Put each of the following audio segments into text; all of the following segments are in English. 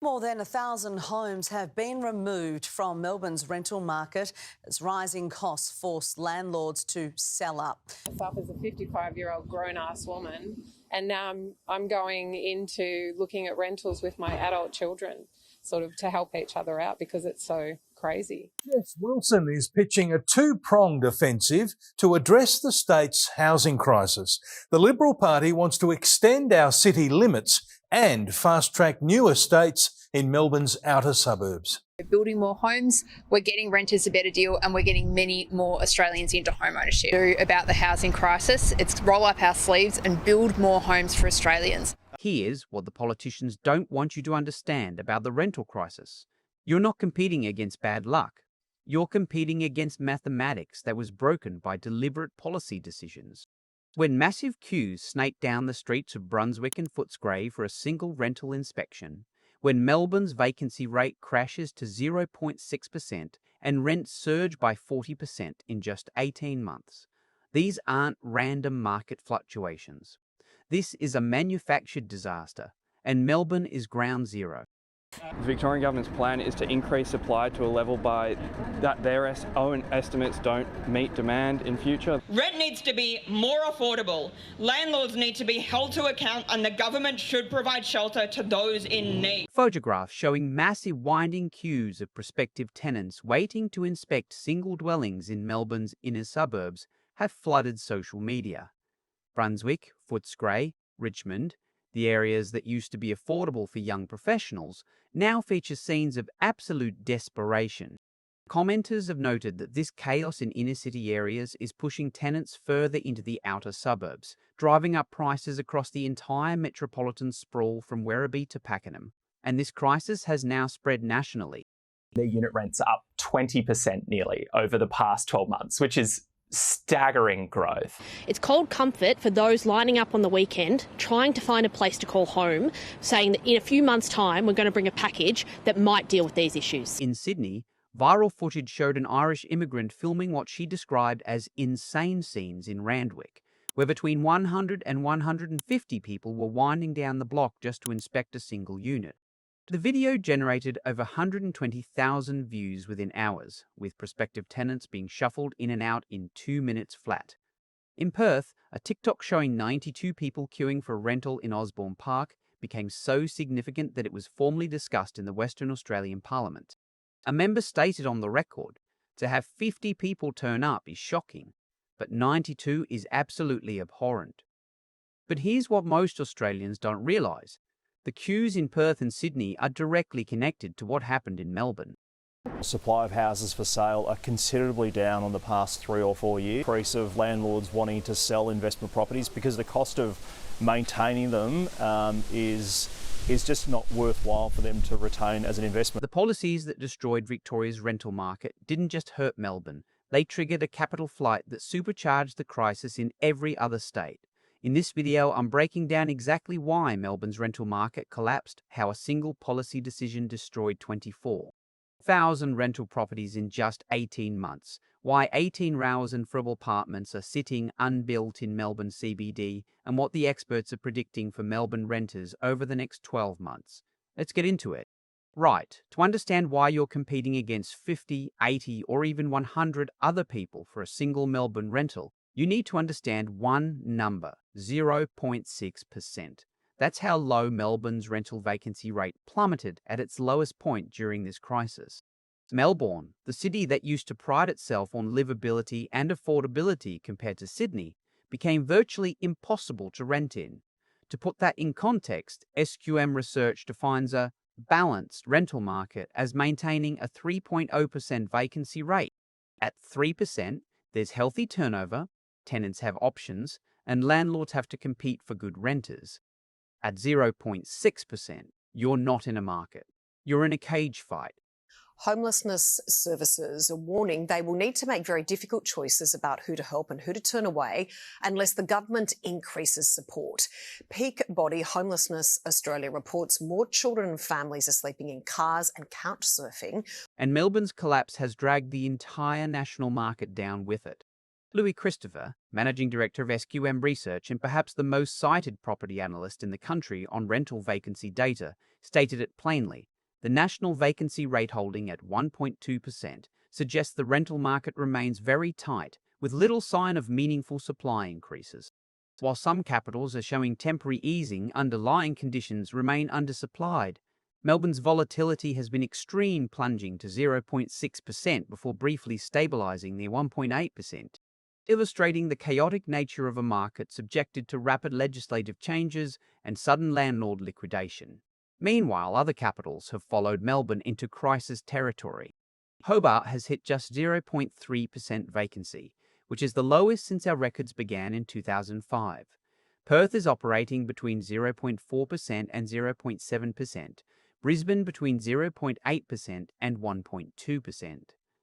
More than 1,000 homes have been removed from Melbourne's rental market as rising costs force landlords to sell up. Myself as a 55-year-old grown-ass woman, and now I'm going into looking at rentals with my adult children, sort of to help each other out because it's so crazy. Jess Wilson is pitching a two-pronged offensive to address the state's housing crisis. The Liberal Party wants to extend our city limits and fast-track new estates in Melbourne's outer suburbs. We're building more homes, we're getting renters a better deal, and we're getting many more Australians into home ownership. About the housing crisis, it's roll up our sleeves and build more homes for Australians. Here's what the politicians don't want you to understand about the rental crisis. You're not competing against bad luck. You're competing against mathematics that was broken by deliberate policy decisions. When massive queues snake down the streets of Brunswick and Footscray for a single rental inspection, when Melbourne's vacancy rate crashes to 0.6% and rents surge by 40% in just 18 months, these aren't random market fluctuations. This is a manufactured disaster, and Melbourne is ground zero. The Victorian government's plan is to increase supply to a level by that their own estimates don't meet demand in future. Rent needs to be more affordable. Landlords need to be held to account, and the government should provide shelter to those in need. Photographs showing massive winding queues of prospective tenants waiting to inspect single dwellings in Melbourne's inner suburbs have flooded social media. Brunswick, Footscray, Richmond, the areas that used to be affordable for young professionals, now feature scenes of absolute desperation. Commenters have noted that this chaos in inner-city areas is pushing tenants further into the outer suburbs, driving up prices across the entire metropolitan sprawl from Werribee to Pakenham. And this crisis has now spread nationally. Their unit rents are up 20% nearly over the past 12 months, which is staggering growth. It's cold comfort for those lining up on the weekend, trying to find a place to call home, saying that in a few months' time we're going to bring a package that might deal with these issues. In Sydney, viral footage showed an Irish immigrant filming what she described as insane scenes in Randwick, where between 100 and 150 people were winding down the block just to inspect a single unit. The video generated over 120,000 views within hours, with prospective tenants being shuffled in and out in 2 minutes flat. In Perth, a TikTok showing 92 people queuing for a rental in Osborne Park became so significant that it was formally discussed in the Western Australian Parliament. A member stated on the record, "To have 50 people turn up is shocking, but 92 is absolutely abhorrent." But here's what most Australians don't realise. The queues in Perth and Sydney are directly connected to what happened in Melbourne. Supply of houses for sale are considerably down on the past 3 or 4 years. Increase of landlords wanting to sell investment properties because the cost of maintaining them is just not worthwhile for them to retain as an investment. The policies that destroyed Victoria's rental market didn't just hurt Melbourne, they triggered a capital flight that supercharged the crisis in every other state. In this video, I'm breaking down exactly why Melbourne's rental market collapsed, how a single policy decision destroyed 24,000 rental properties in just 18 months, why 18 Rouse and Fribble apartments are sitting unbuilt in Melbourne CBD, and what the experts are predicting for Melbourne renters over the next 12 months. Let's get into it. Right, to understand why you're competing against 50, 80, or even 100 other people for a single Melbourne rental, you need to understand one number, 0.6%. That's how low Melbourne's rental vacancy rate plummeted at its lowest point during this crisis. Melbourne, the city that used to pride itself on livability and affordability compared to Sydney, became virtually impossible to rent in. To put that in context, SQM research defines a balanced rental market as maintaining a 3.0% vacancy rate. At 3%, there's healthy turnover, tenants have options, and landlords have to compete for good renters. At 0.6%, you're not in a market. You're in a cage fight. Homelessness services are warning they will need to make very difficult choices about who to help and who to turn away unless the government increases support. Peak Body Homelessness Australia reports more children and families are sleeping in cars and couch surfing. And Melbourne's collapse has dragged the entire national market down with it. Louis Christopher, Managing Director of SQM Research and perhaps the most cited property analyst in the country on rental vacancy data, stated it plainly. The national vacancy rate holding at 1.2% suggests the rental market remains very tight, with little sign of meaningful supply increases. While some capitals are showing temporary easing, underlying conditions remain undersupplied. Melbourne's volatility has been extreme, plunging to 0.6% before briefly stabilising near 1.8%, illustrating the chaotic nature of a market subjected to rapid legislative changes and sudden landlord liquidation. Meanwhile, other capitals have followed Melbourne into crisis territory. Hobart has hit just 0.3% vacancy, which is the lowest since our records began in 2005. Perth is operating between 0.4% and 0.7%, Brisbane between 0.8% and 1.2%.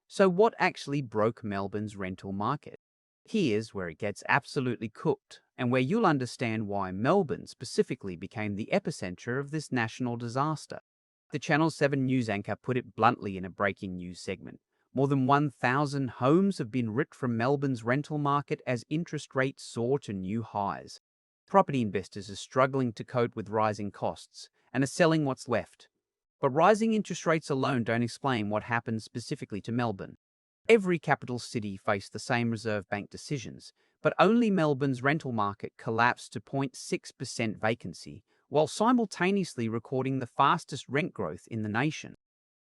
So what actually broke Melbourne's rental market? Here's where it gets absolutely cooked, and where you'll understand why Melbourne specifically became the epicenter of this national disaster. The Channel 7 news anchor put it bluntly in a breaking news segment. More than 1,000 homes have been ripped from Melbourne's rental market as interest rates soar to new highs. Property investors are struggling to cope with rising costs and are selling what's left. But rising interest rates alone don't explain what happened specifically to Melbourne. Every capital city faced the same Reserve Bank decisions, but only Melbourne's rental market collapsed to 0.6% vacancy, while simultaneously recording the fastest rent growth in the nation.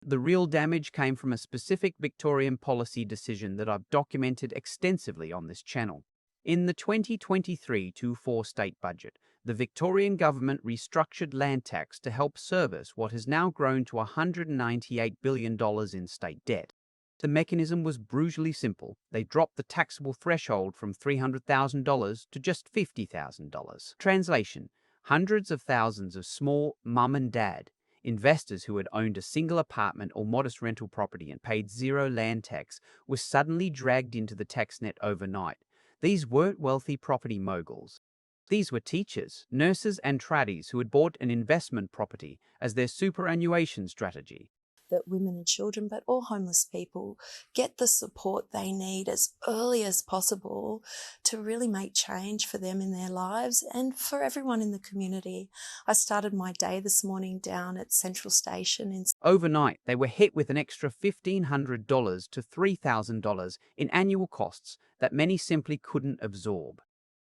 The real damage came from a specific Victorian policy decision that I've documented extensively on this channel. In the 2023-24 state budget, the Victorian government restructured land tax to help service what has now grown to $198 billion in state debt. The mechanism was brutally simple. They dropped the taxable threshold from $300,000 to just $50,000. Translation: hundreds of thousands of small mum and dad investors who had owned a single apartment or modest rental property and paid zero land tax were suddenly dragged into the tax net overnight. These weren't wealthy property moguls. These were teachers, nurses, and tradies who had bought an investment property as their superannuation strategy. That women and children, but all homeless people, get the support they need as early as possible to really make change for them in their lives and for everyone in the community. I started my day this morning down at Central Station. Overnight, they were hit with an extra $1,500 to $3,000 in annual costs that many simply couldn't absorb.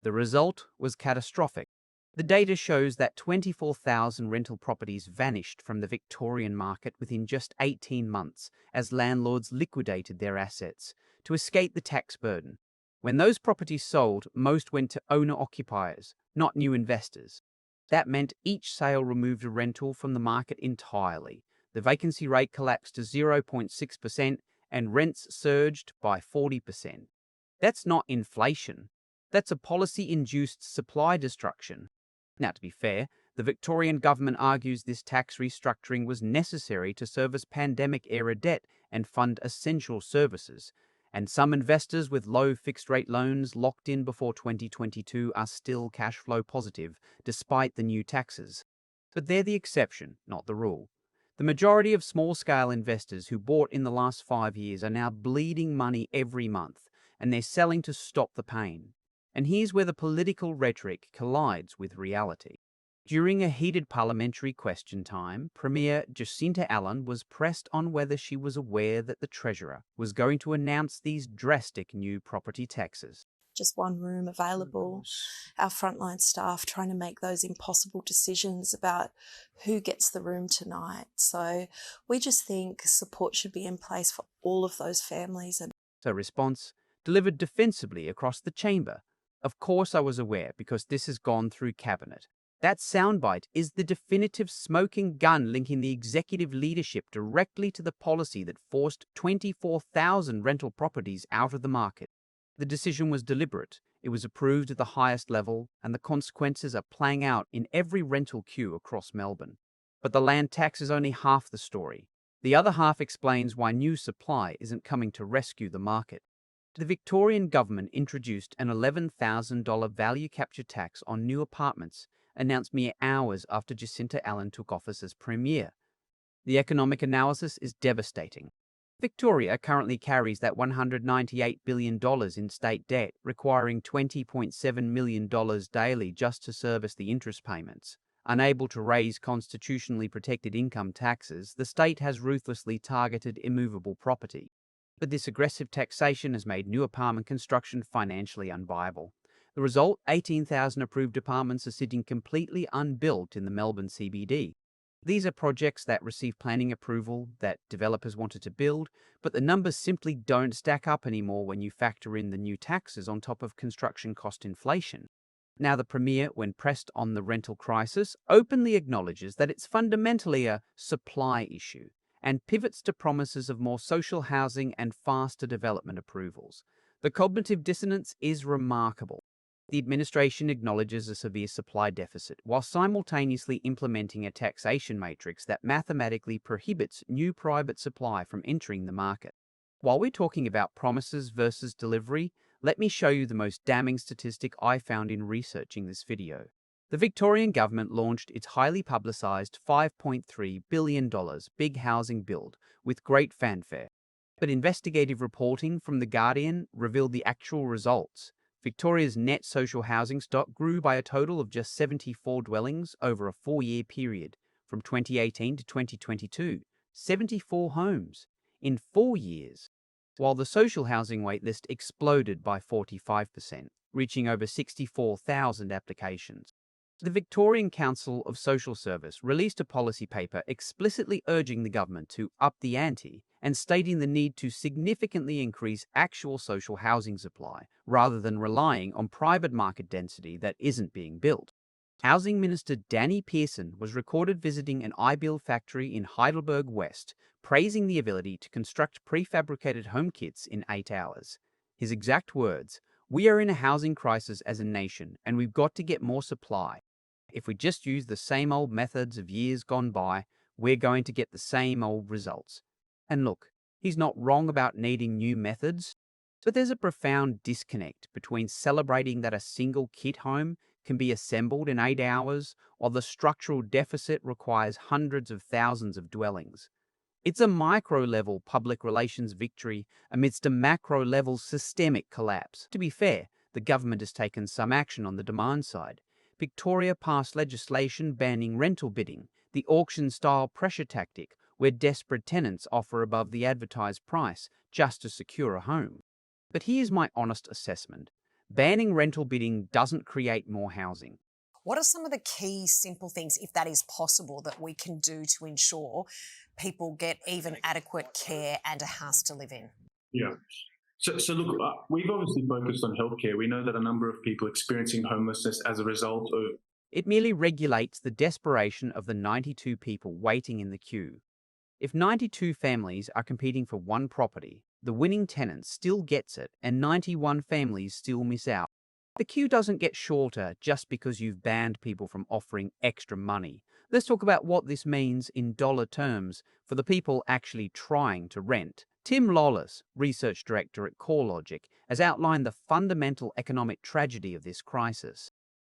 The result was catastrophic. The data shows that 24,000 rental properties vanished from the Victorian market within just 18 months as landlords liquidated their assets to escape the tax burden. When those properties sold, most went to owner-occupiers, not new investors. That meant each sale removed a rental from the market entirely. The vacancy rate collapsed to 0.6% and rents surged by 40%. That's not inflation. That's a policy-induced supply destruction. Now, to be fair, the Victorian government argues this tax restructuring was necessary to service pandemic-era debt and fund essential services, and some investors with low fixed-rate loans locked in before 2022 are still cash flow positive, despite the new taxes. But they're the exception, not the rule. The majority of small-scale investors who bought in the last 5 years are now bleeding money every month, and they're selling to stop the pain. And here's where the political rhetoric collides with reality. During a heated parliamentary question time, Premier Jacinta Allan was pressed on whether she was aware that the Treasurer was going to announce these drastic new property taxes. Just one room available, our frontline staff trying to make those impossible decisions about who gets the room tonight. So we just think support should be in place for all of those families. So response, delivered defensively across the chamber. Of course I was aware because this has gone through Cabinet. That soundbite is the definitive smoking gun linking the executive leadership directly to the policy that forced 24,000 rental properties out of the market. The decision was deliberate, it was approved at the highest level, and the consequences are playing out in every rental queue across Melbourne. But the land tax is only half the story. The other half explains why new supply isn't coming to rescue the market. The Victorian government introduced an $11,000 value capture tax on new apartments, announced mere hours after Jacinta Allan took office as Premier. The economic analysis is devastating. Victoria currently carries that $198 billion in state debt, requiring $20.7 million daily just to service the interest payments. Unable to raise constitutionally protected income taxes, the state has ruthlessly targeted immovable property. But this aggressive taxation has made new apartment construction financially unviable. The result, 18,000 approved apartments are sitting completely unbuilt in the Melbourne CBD. These are projects that receive planning approval, that developers wanted to build, but the numbers simply don't stack up anymore when you factor in the new taxes on top of construction cost inflation. Now, the Premier, when pressed on the rental crisis, openly acknowledges that it's fundamentally a supply issue and pivots to promises of more social housing and faster development approvals. The cognitive dissonance is remarkable. The administration acknowledges a severe supply deficit while simultaneously implementing a taxation matrix that mathematically prohibits new private supply from entering the market. While we're talking about promises versus delivery, let me show you the most damning statistic I found in researching this video. The Victorian government launched its highly publicised $5.3 billion big housing build with great fanfare. But investigative reporting from The Guardian revealed the actual results. Victoria's net social housing stock grew by a total of just 74 dwellings over a 4-year period, from 2018 to 2022, 74 homes in 4 years, while the social housing waitlist exploded by 45%, reaching over 64,000 applications. The Victorian Council of Social Service released a policy paper explicitly urging the government to up the ante and stating the need to significantly increase actual social housing supply rather than relying on private market density that isn't being built. Housing Minister Danny Pearson was recorded visiting an iBuild factory in Heidelberg West, praising the ability to construct prefabricated home kits in 8 hours. His exact words, "We are in a housing crisis as a nation, and we've got to get more supply. If we just use the same old methods of years gone by, we're going to get the same old results." And look, he's not wrong about needing new methods, but there's a profound disconnect between celebrating that a single kit home can be assembled in 8 hours, while the structural deficit requires hundreds of thousands of dwellings. It's a micro-level public relations victory amidst a macro-level systemic collapse. To be fair, the government has taken some action on the demand side. Victoria passed legislation banning rental bidding, the auction-style pressure tactic where desperate tenants offer above the advertised price just to secure a home. But here's my honest assessment. Banning rental bidding doesn't create more housing. What are some of the key simple things, if that is possible, that we can do to ensure people get even adequate care and a house to live in? Yeah. So look, we've obviously focused on healthcare. We know that a number of people experiencing homelessness as a result of... It merely regulates the desperation of the 92 people waiting in the queue. If 92 families are competing for one property, the winning tenant still gets it and 91 families still miss out. The queue doesn't get shorter just because you've banned people from offering extra money. Let's talk about what this means in dollar terms for the people actually trying to rent. Tim Lawless, research director at CoreLogic, has outlined the fundamental economic tragedy of this crisis.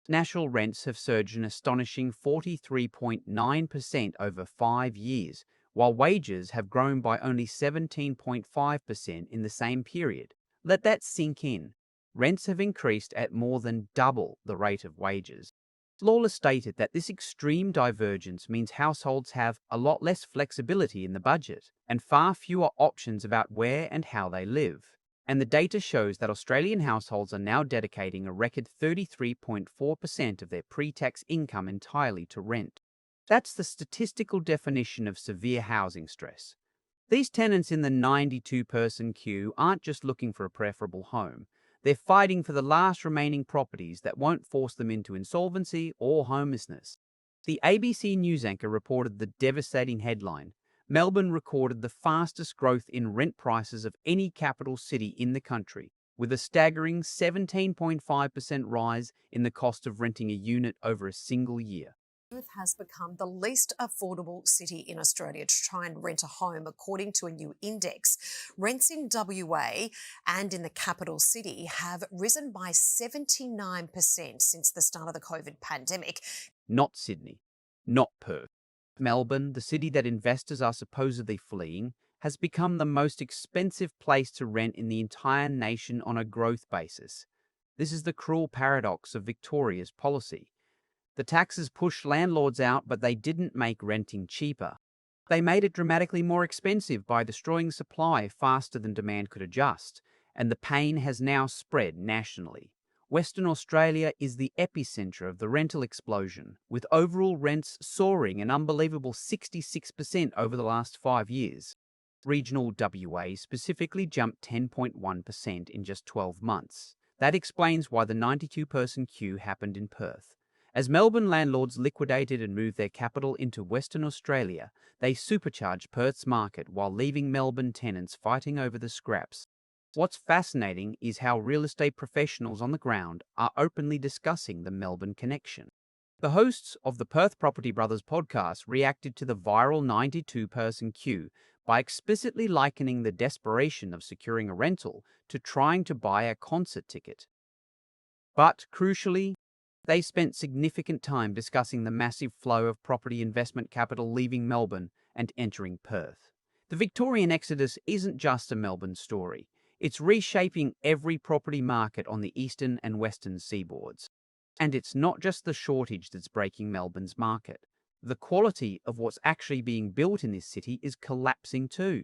National rents have surged an astonishing 43.9% over 5 years, while wages have grown by only 17.5% in the same period. Let that sink in. Rents have increased at more than double the rate of wages. Lawless stated that this extreme divergence means households have a lot less flexibility in the budget and far fewer options about where and how they live. And the data shows that Australian households are now dedicating a record 33.4% of their pre-tax income entirely to rent. That's the statistical definition of severe housing stress. These tenants in the 92-person queue aren't just looking for a preferable home. They're fighting for the last remaining properties that won't force them into insolvency or homelessness. The ABC News anchor reported the devastating headline, "Melbourne recorded the fastest growth in rent prices of any capital city in the country, with a staggering 17.5% rise in the cost of renting a unit over a single year." Perth has become the least affordable city in Australia to try and rent a home, according to a new index. Rents in WA and in the capital city have risen by 79% since the start of the COVID pandemic. Not Sydney, not Perth. Melbourne, the city that investors are supposedly fleeing, has become the most expensive place to rent in the entire nation on a growth basis. This is the cruel paradox of Victoria's policy. The taxes pushed landlords out, but they didn't make renting cheaper. They made it dramatically more expensive by destroying supply faster than demand could adjust, and the pain has now spread nationally. Western Australia is the epicentre of the rental explosion, with overall rents soaring an unbelievable 66% over the last 5 years. Regional WA specifically jumped 10.1% in just 12 months. That explains why the 92-person queue happened in Perth. As Melbourne landlords liquidated and moved their capital into Western Australia, they supercharged Perth's market while leaving Melbourne tenants fighting over the scraps. What's fascinating is how real estate professionals on the ground are openly discussing the Melbourne connection. The hosts of the Perth Property Brothers podcast reacted to the viral 92-person queue by explicitly likening the desperation of securing a rental to trying to buy a concert ticket. But, crucially, they spent significant time discussing the massive flow of property investment capital leaving Melbourne and entering Perth. The Victorian exodus isn't just a Melbourne story. It's reshaping every property market on the eastern and western seaboards. And it's not just the shortage that's breaking Melbourne's market. The quality of what's actually being built in this city is collapsing too.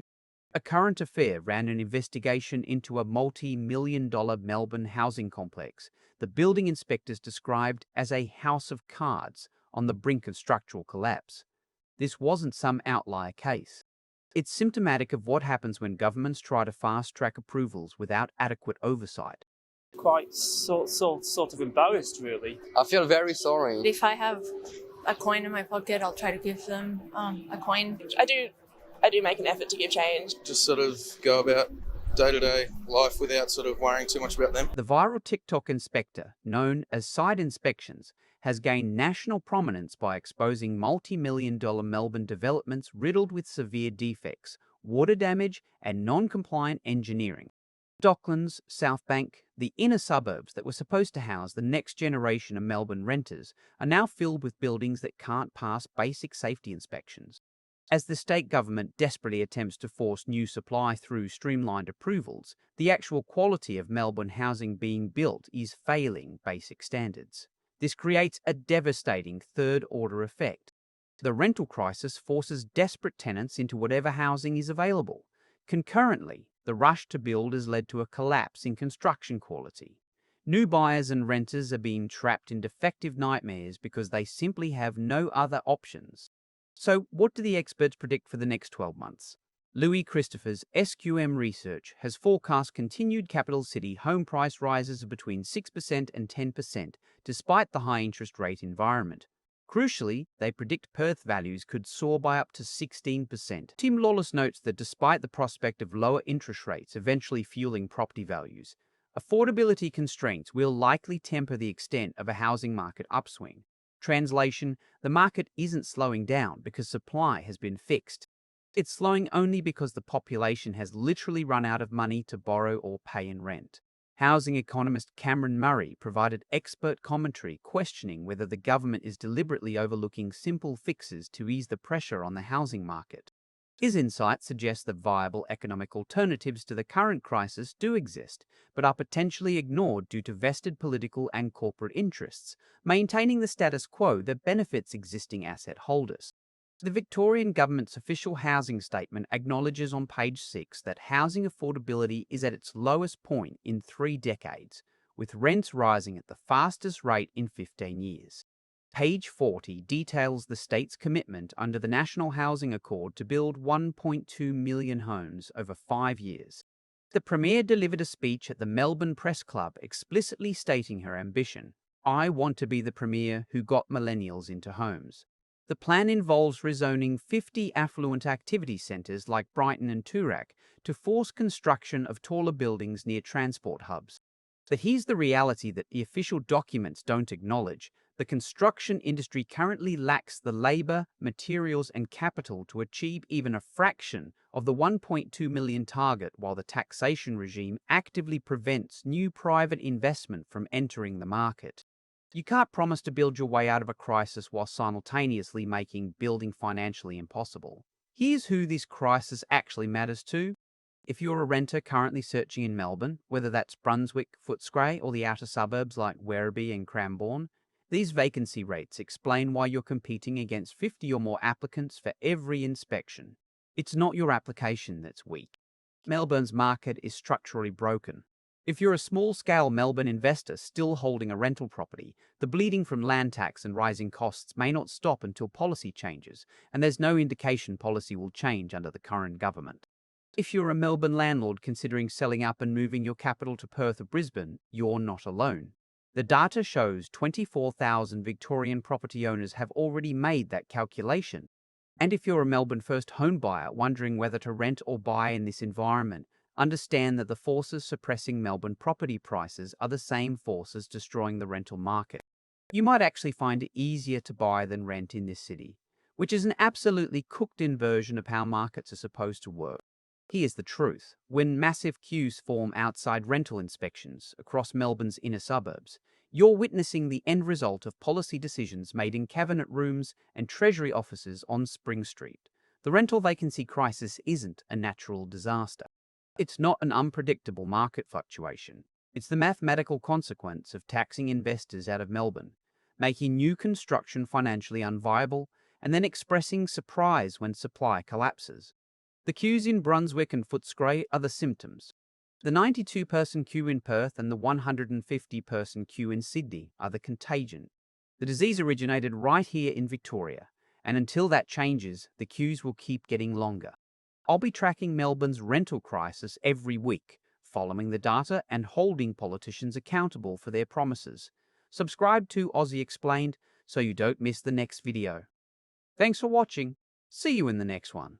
A Current Affair ran an investigation into a multi-million-dollar Melbourne housing complex the building inspectors described as a house of cards on the brink of structural collapse. This wasn't some outlier case. It's symptomatic of what happens when governments try to fast-track approvals without adequate oversight. Quite sort of embarrassed, really. I feel very sorry. If I have a coin in my pocket, I'll try to give them a coin. I do make an effort to give change. Just sort of go about day-to-day life without sort of worrying too much about them. The viral TikTok inspector, known as Site Inspections, has gained national prominence by exposing multi-million-dollar Melbourne developments riddled with severe defects, water damage, and non-compliant engineering. Docklands, Southbank, the inner suburbs that were supposed to house the next generation of Melbourne renters are now filled with buildings that can't pass basic safety inspections. As the state government desperately attempts to force new supply through streamlined approvals, the actual quality of Melbourne housing being built is failing basic standards. This creates a devastating third-order effect. The rental crisis forces desperate tenants into whatever housing is available. Concurrently, the rush to build has led to a collapse in construction quality. New buyers and renters are being trapped in defective nightmares because they simply have no other options. So, what do the experts predict for the next 12 months? Louis Christopher's SQM research has forecast continued capital city home price rises of between 6% and 10%, despite the high interest rate environment. Crucially, they predict Perth values could soar by up to 16%. Tim Lawless notes that despite the prospect of lower interest rates eventually fueling property values, affordability constraints will likely temper the extent of a housing market upswing. Translation, the market isn't slowing down because supply has been fixed. It's slowing only because the population has literally run out of money to borrow or pay in rent. Housing economist Cameron Murray provided expert commentary questioning whether the government is deliberately overlooking simple fixes to ease the pressure on the housing market. His insight suggests that viable economic alternatives to the current crisis do exist, but are potentially ignored due to vested political and corporate interests, maintaining the status quo that benefits existing asset holders. The Victorian government's official housing statement acknowledges on page 6 that housing affordability is at its lowest point in 3 decades, with rents rising at the fastest rate in 15 years. Page 40 details the state's commitment under the National Housing Accord to build 1.2 million homes over 5 years. The Premier delivered a speech at the Melbourne Press Club explicitly stating her ambition, "I want to be the Premier who got millennials into homes." The plan involves rezoning 50 affluent activity centres like Brighton and Toorak to force construction of taller buildings near transport hubs. But here's the reality that the official documents don't acknowledge. The construction industry currently lacks the labour, materials and capital to achieve even a fraction of the 1.2 million target, while the taxation regime actively prevents new private investment from entering the market. You can't promise to build your way out of a crisis while simultaneously making building financially impossible. Here's who this crisis actually matters to. If you're a renter currently searching in Melbourne, whether that's Brunswick, Footscray, or the outer suburbs like Werribee and Cranbourne, These vacancy rates explain why you're competing against 50 or more applicants for every inspection. It's not your application that's weak. Melbourne's market is structurally broken. If you're a small-scale Melbourne investor still holding a rental property, the bleeding from land tax and rising costs may not stop until policy changes, and there's no indication policy will change under the current government. If you're a Melbourne landlord considering selling up and moving your capital to Perth or Brisbane, you're not alone. The data shows 24,000 Victorian property owners have already made that calculation. And if you're a Melbourne first home buyer wondering whether to rent or buy in this environment, understand that the forces suppressing Melbourne property prices are the same forces destroying the rental market. You might actually find it easier to buy than rent in this city, which is an absolutely cooked-in version of how markets are supposed to work. Here's the truth. When massive queues form outside rental inspections across Melbourne's inner suburbs, you're witnessing the end result of policy decisions made in cabinet rooms and Treasury offices on Spring Street. The rental vacancy crisis isn't a natural disaster. It's not an unpredictable market fluctuation. It's the mathematical consequence of taxing investors out of Melbourne, making new construction financially unviable, and then expressing surprise when supply collapses. The queues in Brunswick and Footscray are the symptoms. The 92-person queue in Perth and the 150-person queue in Sydney are the contagion. The disease originated right here in Victoria, and until that changes, the queues will keep getting longer. I'll be tracking Melbourne's rental crisis every week, following the data and holding politicians accountable for their promises. Subscribe to Aussie Explained so you don't miss the next video. Thanks for watching. See you in the next one.